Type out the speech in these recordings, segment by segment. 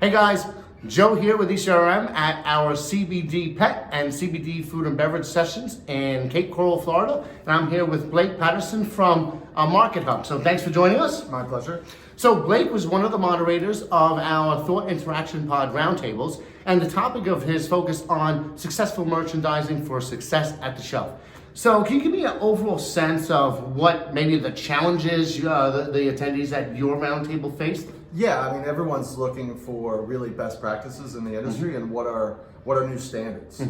Hey guys, Joe here with ECRM at our CBD pet and CBD food and beverage sessions in Cape Coral, Florida. And I'm here with Blake Patterson from MarketHub. So thanks for joining us. My pleasure. So Blake was one of the moderators of our Thought Interaction Pod roundtables, and the topic of his focused on successful merchandising for success at the shelf. So can you give me an overall sense of what maybe the challenges the attendees at your roundtable faced? Yeah, I mean, everyone's looking for really best practices in the industry and what are new standards.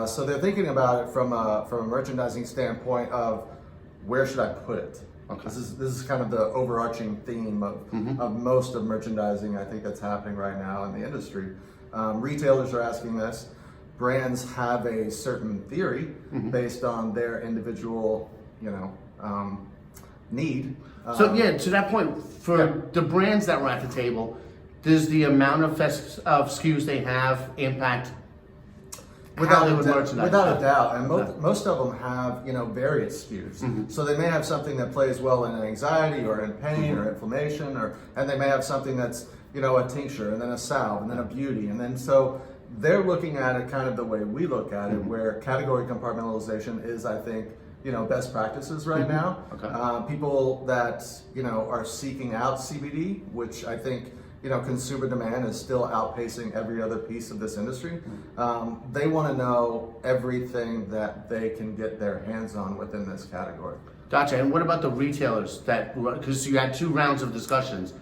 So they're thinking about it from a merchandising standpoint of where should I put it. Okay. This is kind of the overarching theme of most of merchandising, I think, that's happening right now in the industry. Retailers are asking this. Brands have a certain theory based on their individual, need. So yeah, to that point, for the brands that were at the table, does the amount of SKUs they have impact how they would merchandise? Without a doubt, and most of them have various SKUs. So they may have something that plays well in anxiety or in pain or inflammation, and they may have something that's a tincture and then a salve and then a beauty, and then so they're looking at it kind of the way we look at it, where category compartmentalization is, I think, best practices right now. Okay. People that, are seeking out CBD, which I think, consumer demand is still outpacing every other piece of this industry. They want to know everything that they can get their hands on within this category. Gotcha. And what about the retailers because you had 2 rounds of discussions.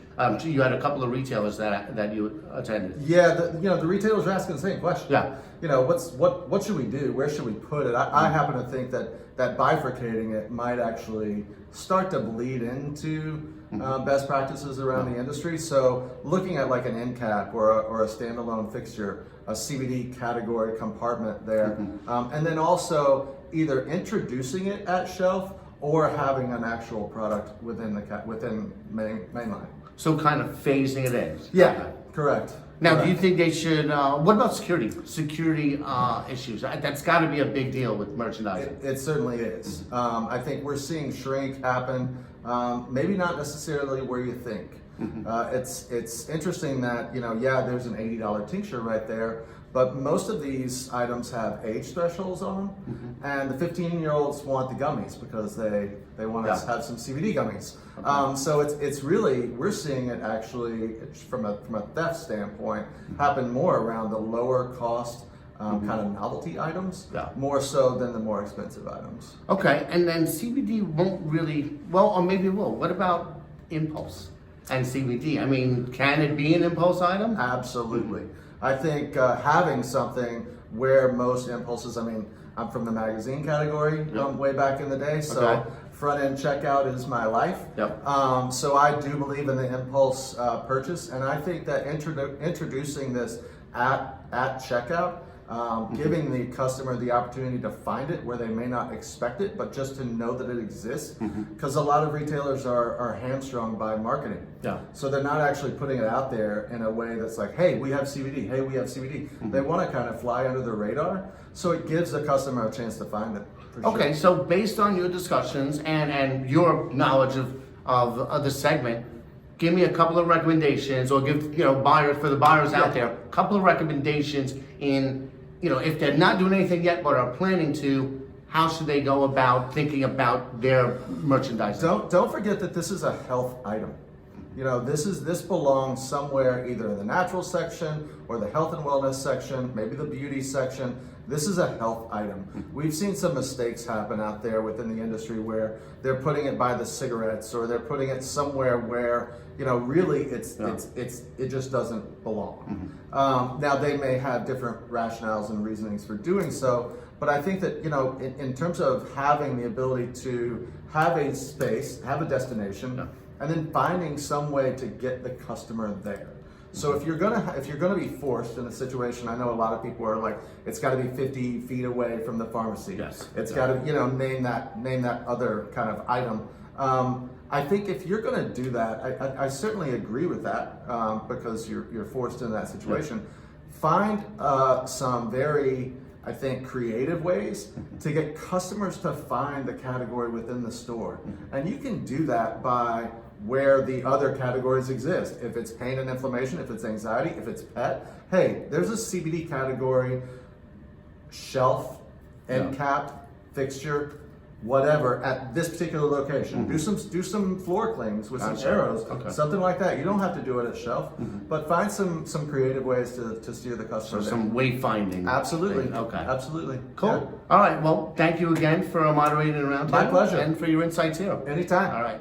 You had a couple of retailers that you attended. Yeah, the retailers are asking the same question. Yeah. What should we do? Where should we put it? I happen to think that bifurcating it might actually start to bleed into best practices around the industry. So looking at like an end cap or a standalone fixture, a CBD category compartment there, and then also either introducing it at shelf or having an actual product within mainline. So kind of phasing it in. Yeah, Okay. correct. Now, correct. do you think they should, what about security? Security issues. That's got to be a big deal with merchandising. It certainly is. I think we're seeing shrink happen, maybe not necessarily where you think. It's interesting that, there's an $80 tincture right there, but most of these items have age thresholds on them, and the 15-year-olds want the gummies because they want to have some CBD gummies. So it's really, we're seeing it actually from a theft standpoint happen more around the lower cost kind of novelty items, more so than the more expensive items. Okay, and then CBD won't really, well, or maybe it will. What about impulse and CBD? I mean, can it be an impulse item? Absolutely. I think having something where most impulses, I'm from the magazine category way back in the day, so front end checkout is my life. So I do believe in the impulse purchase, and I think that introducing this at checkout, giving the customer the opportunity to find it where they may not expect it, but just to know that it exists, because a lot of retailers are hamstrung by marketing. So they're not actually putting it out there in a way that's like, hey, we have CBD, hey, we have CBD. They want to kind of fly under the radar, so it gives the customer a chance to find it. Okay, so based on your discussions and your knowledge of the segment, give me a couple of recommendations, or give for the buyers out there, a couple of recommendations in if they're not doing anything yet but are planning to, how should they go about thinking about their merchandising? Don't forget that this is a health item. This belongs somewhere either in the natural section or the health and wellness section, maybe the beauty section. This is a health item. We've seen some mistakes happen out there within the industry where they're putting it by the cigarettes, or they're putting it somewhere where really it just doesn't belong. Now they may have different rationales and reasonings for doing so, but I think that in terms of having the ability to have a space, have a destination, and then finding some way to get the customer there. So if you're gonna be forced in a situation, I know a lot of people are like, it's got to be 50 feet away from the pharmacy. It's got to name that other kind of item. I think if you're going to do that, I certainly agree with that because you're forced in that situation. Find some very, I think, creative ways to get customers to find the category within the store, and you can do that by where the other categories exist. If it's pain and inflammation, if it's anxiety, if it's pet, hey, there's a CBD category, shelf, end cap, fixture, whatever, at this particular location. Do some floor cleans with some Gotcha. arrows, Okay. something like that. You don't have to do it at shelf, but find some creative ways to steer the So customer there. some wayfinding. Absolutely. thing. Okay. Absolutely. Cool. Yeah. All right. Well, thank you again for moderating around. My pleasure. And for your insights here. Anytime. All right.